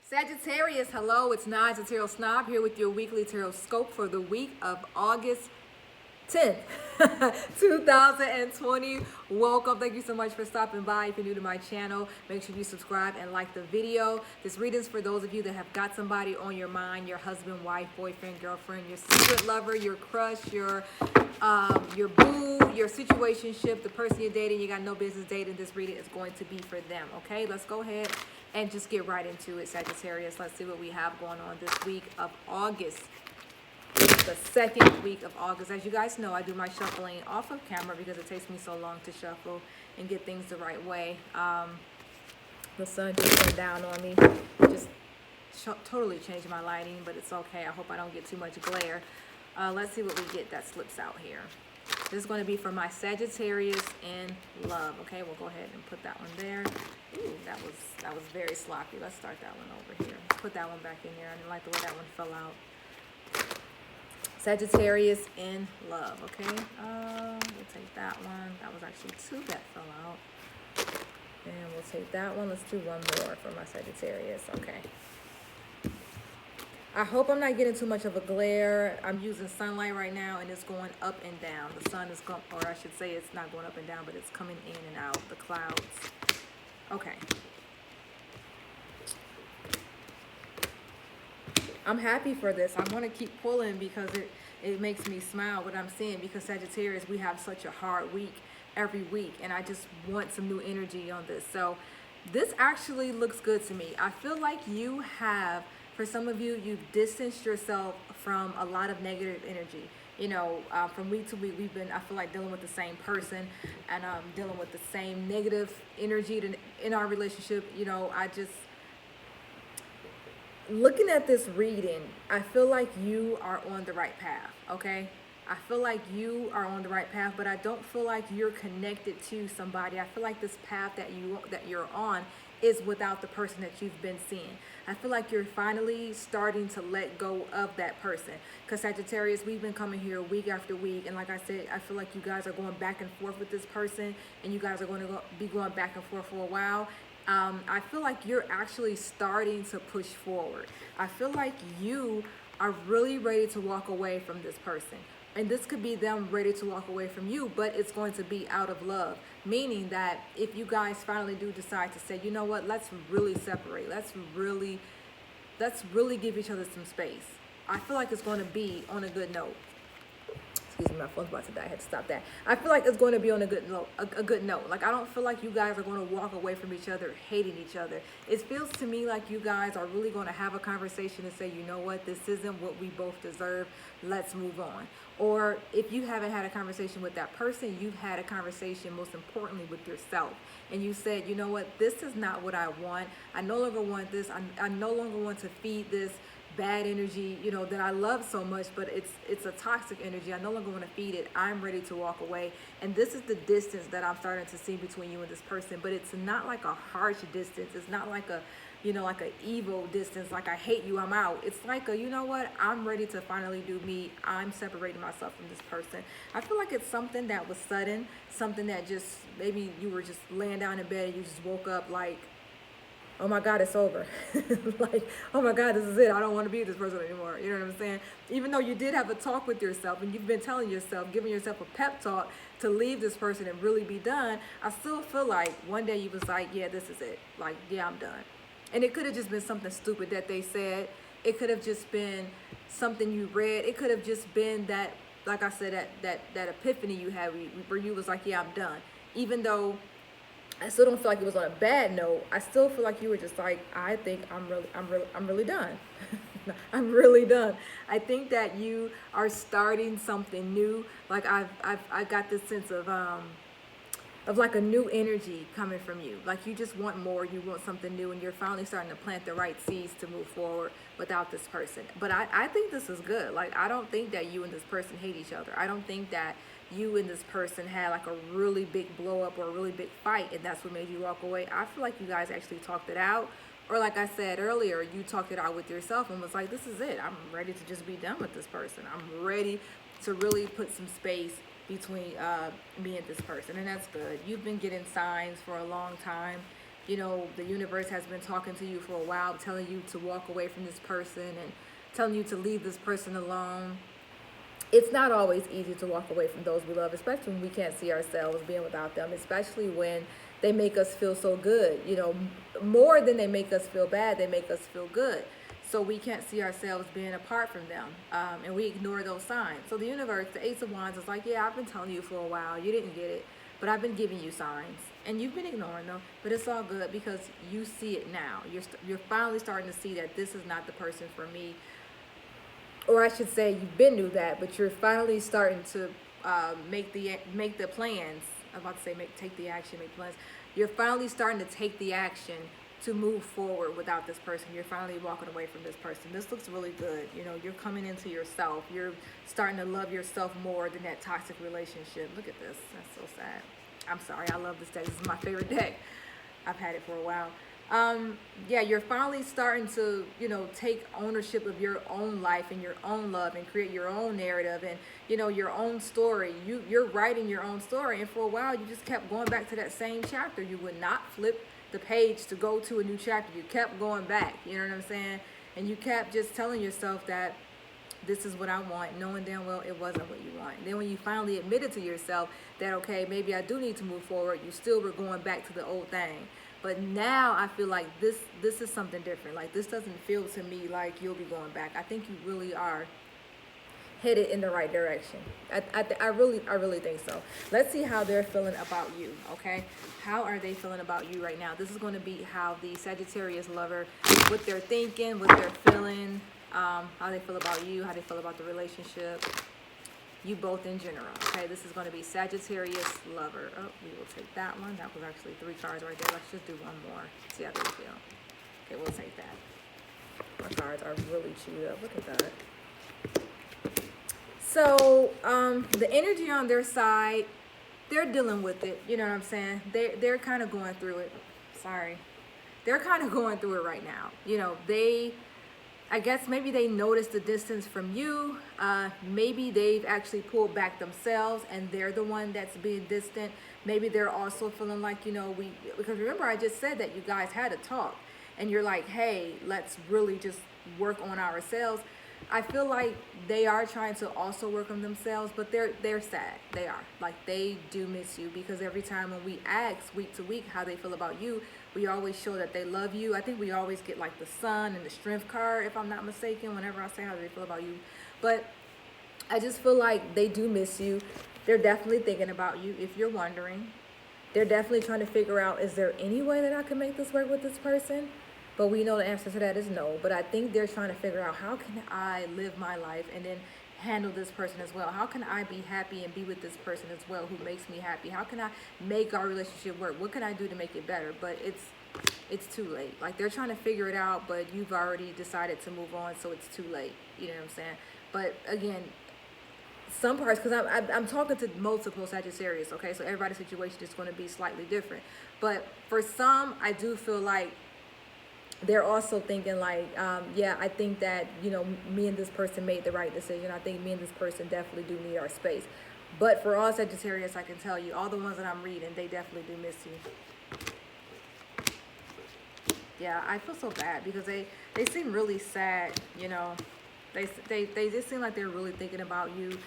Sagittarius, hello, it's Naj, the Tarot Snob, here with your weekly tarot scope for the week of August 10th, 2020. Welcome. Thank you so much for stopping by. If you're new to my channel, make sure you subscribe and like the video. This reading is for those of you that have got somebody on your mind, your husband, wife, boyfriend, girlfriend, your secret lover, your crush, your boo, your situationship, the person you're dating, you got no business dating. This reading is going to be for them. Okay, let's go ahead and just get right into it, Sagittarius. Let's see what we have going on this week of August. The second week of August. As you guys know, I do my shuffling off of camera because it takes me so long to shuffle and get things the right way. The sun just went down on me. Just totally changed my lighting, but it's okay. I hope I don't get too much glare. Let's see what we get that slips out here. This is going to be for my Sagittarius in love. Okay, we'll go ahead and put that one there. Ooh, that was very sloppy. Let's start that one over here. Put that one back in there. I didn't like the way that one fell out. Sagittarius in love, okay? We'll take that one. That was actually two that fell out. And we'll take that one. Let's do one more for my Sagittarius, okay. I hope I'm not getting too much of a glare. I'm using sunlight right now, and it's going up and down. The sun is going, or I should say it's not going up and down, but it's coming in and out, the clouds. Okay. I'm happy for this. I want to keep pulling because it makes me smile what I'm seeing, because Sagittarius, we have such a hard week every week, and I just want some new energy on this. So this actually looks good to me. I feel like you have, for some of you, you've distanced yourself from a lot of negative energy. You know, from week to week, we've been, I feel like, dealing with the same person and dealing with the same negative energy in our relationship. You know, looking at this reading, I feel like you are on the right path, okay? I feel like you are on the right path, but I don't feel like you're connected to somebody. I feel like this path that you're on is without the person that you've been seeing. I feel like you're finally starting to let go of that person. Because Sagittarius, we've been coming here week after week, and like I said, I feel like you guys are going back and forth with this person, and you guys are going to be going back and forth for a while. I feel like you're actually starting to push forward. I feel like you are really ready to walk away from this person. And this could be them ready to walk away from you, but it's going to be out of love. Meaning that if you guys finally do decide to say, you know what, let's really separate. Let's really give each other some space. I feel like it's going to be on a good note. Excuse me, my phone's about to die. I had to stop that. I feel like it's going to be on a good note. A good note. Like, I don't feel like you guys are going to walk away from each other hating each other. It feels to me like you guys are really going to have a conversation and say, you know what, this isn't what we both deserve. Let's move on. Or if you haven't had a conversation with that person, you've had a conversation, most importantly, with yourself. And you said, you know what, this is not what I want. I no longer want this. I no longer want to feed this bad energy, you know, that I love so much, but it's a toxic energy. I no longer want to feed it. I'm ready to walk away. And this is the distance that I'm starting to see between you and this person. But it's not like a harsh distance. It's not like a, you know, like an evil distance, like I hate you, I'm out. It's like a, you know what, I'm ready to finally do me. I'm separating myself from this person. I feel like it's something that was sudden, something that just, maybe you were just laying down in bed and you just woke up like, oh my God, it's over. Like, oh my God, this is it. I don't want to be with this person anymore. You know what I'm saying? Even though you did have a talk with yourself and you've been telling yourself, giving yourself a pep talk to leave this person and really be done, I still feel like one day you was like, yeah, this is it. Like, yeah, I'm done. And it could have just been something stupid that they said. It could have just been something you read. It could have just been that, like I said, that epiphany you had where you was like, yeah, I'm done. Even though I still don't feel like it was on a bad note. I still feel like you were just like, I think I'm really done. I'm really done. I think that you are starting something new. Like I got this sense of like a new energy coming from you. Like you just want more, you want something new, and you're finally starting to plant the right seeds to move forward without this person. But I think this is good. Like, I don't think that you and this person hate each other. I don't think that you and this person had like a really big blow up or a really big fight, and that's what made you walk away. I feel like you guys actually talked it out. Or like I said earlier, you talked it out with yourself and was like, this is it. I'm ready to just be done with this person. I'm ready to really put some space between me and this person, and that's good. You've been getting signs for a long time you know, the universe has been talking to you for a while, telling you to walk away from this person and telling you to leave this person alone. It's not always easy to walk away from those we love, especially when we can't see ourselves being without them, especially when they make us feel so good. You know, more than they make us feel bad, they make us feel good. So we can't see ourselves being apart from them, and we ignore those signs. So the universe, the Ace of Wands, is like, yeah, I've been telling you for a while. You didn't get it, but I've been giving you signs, and you've been ignoring them. But it's all good because you see it now. You're finally starting to see that this is not the person for me. Or I should say, you've been through that, but you're finally starting to make the plans. I'm about to say take the action, make plans. You're finally starting to take the action to move forward without this person. You're finally walking away from this person. This looks really good. You know, you're coming into yourself. You're starting to love yourself more than that toxic relationship. Look at this. That's so sad. I'm sorry. I love this deck. This is my favorite deck. I've had it for a while. Yeah, you're finally starting to, you know, take ownership of your own life and your own love and create your own narrative and, you know, your own story. You're writing your own story. And for a while, you just kept going back to that same chapter. You would not flip the page to go to a new chapter. You kept going back, you know what I'm saying? And you kept just telling yourself that this is what I want, knowing damn well it wasn't what you want. And then when you finally admitted to yourself that, okay, maybe I do need to move forward, you still were going back to the old thing. But now I feel like this is something different. Like, this doesn't feel to me like you'll be going back. I think you really are headed in the right direction. I really think so. Let's see how they're feeling about you, okay? How are they feeling about you right now? This is going to be how the Sagittarius lover, what they're thinking, what they're feeling, how they feel about you, how they feel about the relationship, you both in general, okay? This is going to be Sagittarius lover. Oh, we will take that one. That was actually 3 cards right there. Let's just do one more. See how they feel. Okay, we'll take that. My cards are really chewed up. Look at that. So, the energy on their side, they're dealing with it. You know what I'm saying? They're kind of going through it. Sorry. They're kind of going through it right now. You know, I guess maybe they noticed the distance from you. Maybe they've actually pulled back themselves and they're the one that's being distant. Maybe they're also feeling like, you know, because remember I just said that you guys had a talk and you're like, hey, let's really just work on ourselves. I feel like they are trying to also work on themselves, but they're sad. They are. Like, they do miss you, because every time when we ask week to week how they feel about you, we always show that they love you. I think we always get like the sun and the strength card, if I'm not mistaken, whenever I say how they feel about you. But I just feel like they do miss you. They're definitely thinking about you, if you're wondering. They're definitely trying to figure out, is there any way that I can make this work with this person? But we know the answer to that is no. But I think they're trying to figure out, how can I live my life and then handle this person as well? How can I be happy and be with this person as well who makes me happy? How can I make our relationship work? What can I do to make it better? But it's too late. Like, they're trying to figure it out, but you've already decided to move on, so it's too late. You know what I'm saying? But again, some parts, because I'm talking to multiple Sagittarius, okay? So everybody's situation is going to be slightly different. But for some, I do feel like they're also thinking like, yeah, I think that, you know, me and this person made the right decision. I think me and this person definitely do need our space. But for all Sagittarius, I can tell you, all the ones that I'm reading, they definitely do miss you. Yeah, I feel so bad because they seem really sad, you know. They just seem like they're really thinking about you.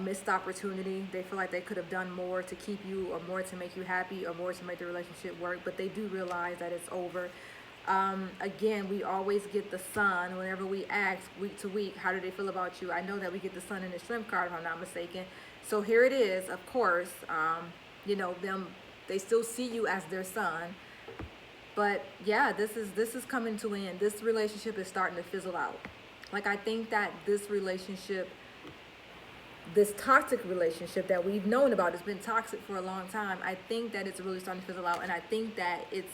Missed opportunity. They feel like they could have done more to keep you, or more to make you happy, or more to make the relationship work. But they do realize that it's over. Again, we always get the sun whenever we ask week to week, how do they feel about you? I know that we get the sun in the shrimp card, if I'm not mistaken. So here it is, of course, you know, they still see you as their son. But yeah, this is coming to an end. This relationship is starting to fizzle out. Like, I think that this relationship, this toxic relationship that we've known about, has been toxic for a long time. I think that it's really starting to fizzle out, and I think that it's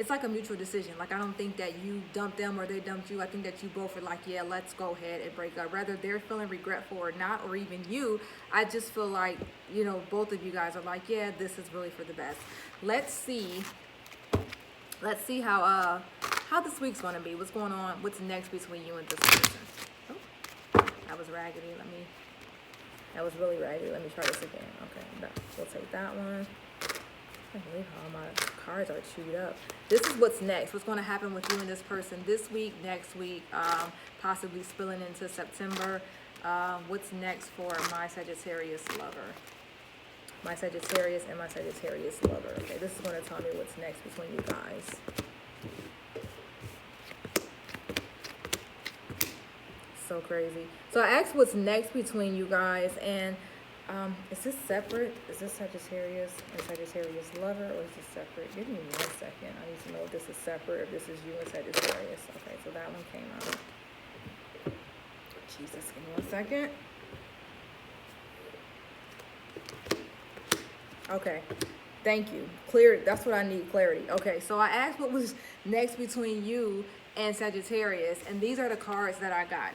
like a mutual decision. Like, I don't think that you dumped them or they dumped you. I think that you both are like, yeah, let's go ahead and break up. Whether they're feeling regretful or not, or even you, I just feel like, you know, both of you guys are like, yeah, this is really for the best. Let's see how this week's gonna be. What's going on? What's next between you and this person? Oh, that was raggedy. That was really raggedy. Let me try this again. Okay, we'll take that one. can't believe how my cards are chewed up. This is what's next. What's going to happen with you and this person this week, next week, possibly spilling into September. What's next for my Sagittarius lover? My Sagittarius and my Sagittarius lover. Okay, this is going to tell me what's next between you guys. So crazy. So I asked what's next between you guys, and is this separate? Is this Sagittarius and Sagittarius lover, or is this separate? Give me 1 second. I need to know if this is separate, if this is you and Sagittarius. Okay, so that one came out. Jesus, give me 1 second. Okay, thank you. Clear, that's what I need, clarity. Okay, so I asked what was next between you and Sagittarius, and these are the cards that I got.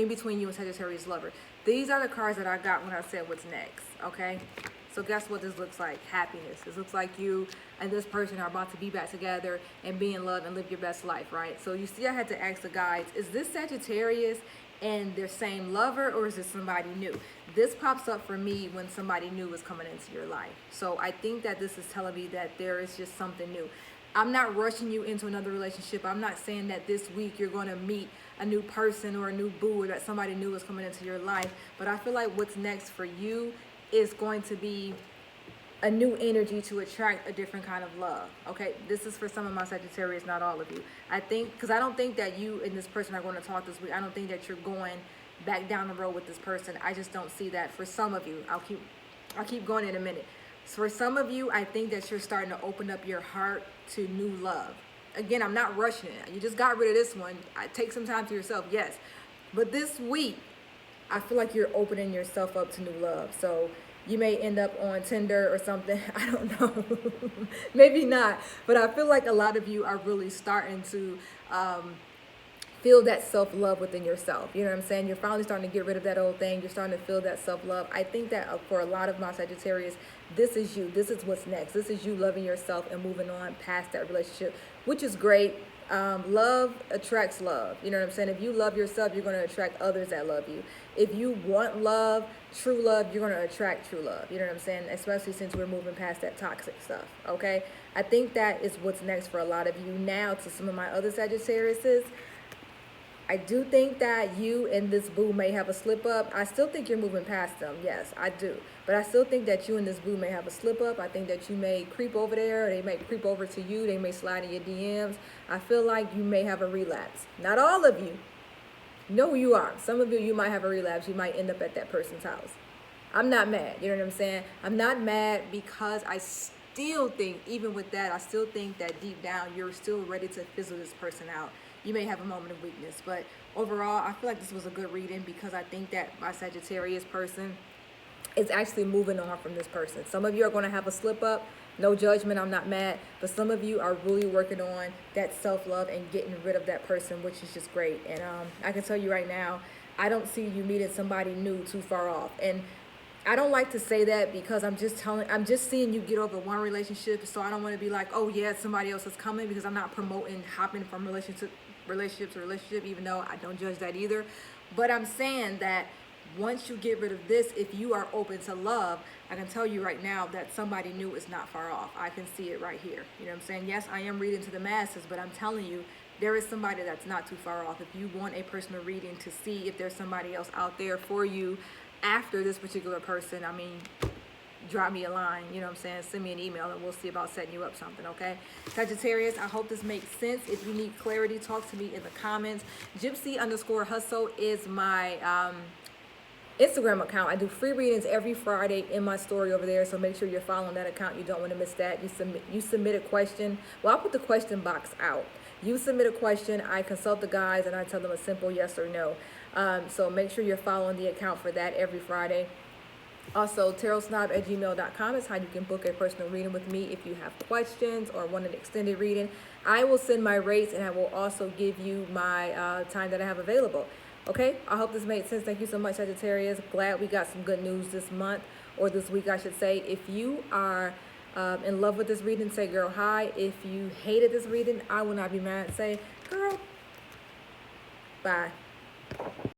Between you and Sagittarius lover. These are the cards that I got when I said what's next, okay? So guess what this looks like? Happiness. This looks like you and this person are about to be back together and be in love and live your best life, right? So you see, I had to ask the guides, is this Sagittarius and their same lover, or is it somebody new? This pops up for me when somebody new is coming into your life. So I think that this is telling me that there is just something new. I'm not rushing you into another relationship. I'm not saying that this week you're going to meet a new person or a new boo, or that somebody new is coming into your life. But I feel like what's next for you is going to be a new energy to attract a different kind of love. Okay, this is for some of my Sagittarius, not all of you. I think, because I don't think that you and this person are going to talk this week. I don't think that you're going back down the road with this person. I just don't see that. For some of you, I'll keep going in a minute. So for some of you, I think that you're starting to open up your heart to new love. Again, I'm not rushing it. You just got rid of this one. Take some time to yourself, yes. But this week, I feel like you're opening yourself up to new love. So you may end up on Tinder or something. I don't know. Maybe not. But I feel like a lot of you are really starting to feel that self-love within yourself. You know what I'm saying? You're finally starting to get rid of that old thing. You're starting to feel that self-love. I think that for a lot of my Sagittarius, this is you. This is what's next. This is you loving yourself and moving on past that relationship, which is great. Love attracts love. You know what I'm saying? If you love yourself, you're going to attract others that love you. If you want love, true love, you're going to attract true love. You know what I'm saying? Especially since we're moving past that toxic stuff. Okay? I think that is what's next for a lot of you. Now, to some of my other Sagittariuses, I do think that you and this boo may have a slip up. I still think you're moving past them. Yes, I do. But I still think that you and this boo may have a slip up. I think that you may creep over there. They may creep over to you. They may slide in your DMs. I feel like you may have a relapse. Not all of you. You know who you are. Some of you might have a relapse. You might end up at that person's house. I'm not mad. You know what I'm saying? I'm not mad because I still think, even with that, I still think that deep down you're still ready to fizzle this person out. You may have a moment of weakness, but overall, I feel like this was a good reading because I think that my Sagittarius person is actually moving on from this person. Some of you are going to have a slip up. No judgment. I'm not mad. But some of you are really working on that self-love and getting rid of that person, which is just great. And I can tell you right now, I don't see you meeting somebody new too far off. And I don't like to say that because I'm just seeing you get over one relationship. So I don't want to be like, oh yeah, somebody else is coming, because I'm not promoting hopping from relationship to relationship, even though I don't judge that either. But I'm saying that once you get rid of this, if you are open to love, I can tell you right now that somebody new is not far off. I can see it right here. You know what I'm saying? Yes, I am reading to the masses, but I'm telling you, there is somebody that's not too far off. If you want a personal reading to see if there's somebody else out there for you after this particular person, I mean, drop me a line, you know what I'm saying? Send me an email and we'll see about setting you up something, okay? Sagittarius, I hope this makes sense. If you need clarity, talk to me in the comments. Gypsy_hustle is my Instagram account. I do free readings every Friday in my story over there, so make sure you're following that account. You don't want to miss that. You submit a question. Well, I'll put the question box out. You submit a question, I consult the guys, and I tell them a simple yes or no. So make sure you're following the account for that every Friday. Also, tarotsnob@gmail.com is how you can book a personal reading with me if you have questions or want an extended reading. I will send my rates, and I will also give you my time that I have available. Okay, I hope this made sense. Thank you so much, Sagittarius. Glad we got some good news this month, or this week, I should say. If you are in love with this reading, say, girl, hi. If you hated this reading, I will not be mad. Say, girl, bye.